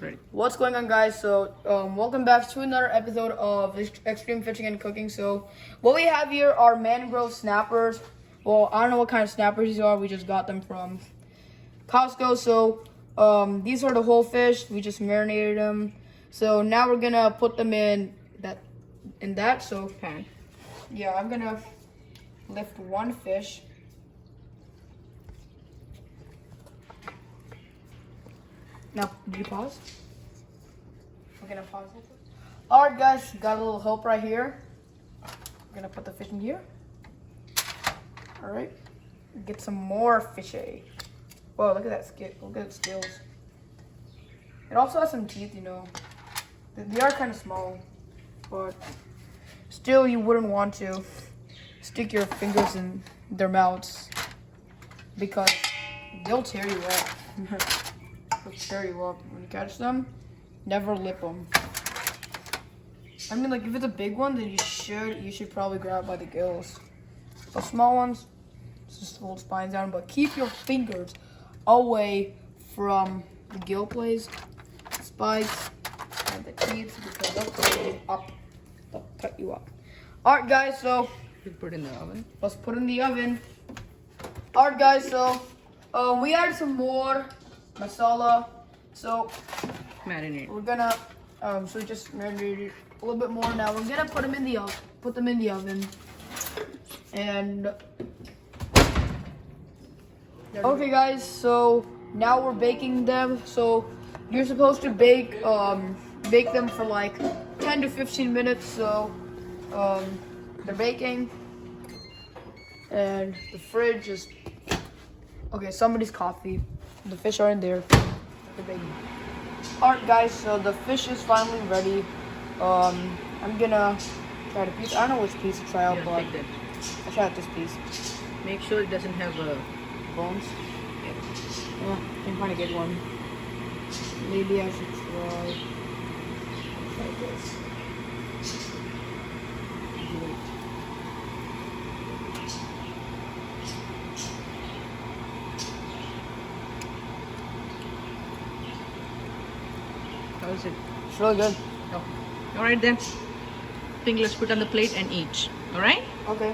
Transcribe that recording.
Ready. What's going on, guys? So welcome back to another episode of Extreme Fishing and Cooking. So what we have here are mangrove snappers. Well, I don't know what kind of snappers these are. We just got them from Costco. So these are the whole fish. We just marinated them. So now we're gonna put them in that. So Pan. yeah, I'm gonna lift one fish. Now, did you pause? We're gonna pause it. Alright, guys, got a little help right here. We're gonna put the fish in here. Alright, get some more fishy. Whoa, look at that skill. Look at its skills. It also has some teeth, you know. They are kind of small, but still, you wouldn't want to stick your fingers in their mouths because they'll tear you up. They'll tear you up when you catch them. Never lip them. I mean, like, if it's a big one, then you should probably grab it by the gills. The small ones, just hold spines down, but keep your fingers away from the gill plates, spikes, and the teeth because they'll cut you up. They'll cut you up. Alright, guys, so We put in the oven. let's put in the oven. Alright, guys, so we added some more masala. So Marinate. we're gonna so we just marinated a little bit more. Now we're gonna put them in the oven. Put them in the oven. And okay, guys, so now we're baking them. So you're supposed to bake them for like 10 to 15 minutes. So they're baking, and the fridge is okay. Somebody's coffee. The fish are in there. They're baking. Alright, guys, so the fish is finally ready. I'm gonna try the piece. I don't know which piece to try out, Yeah, but take that. I'll try out this piece. Make sure it doesn't have bones. Yeah, I'm trying to get one. Maybe I should try this. How is it? It's really good. Oh. Alright then. I think let's put on the plate and eat. Alright? Okay.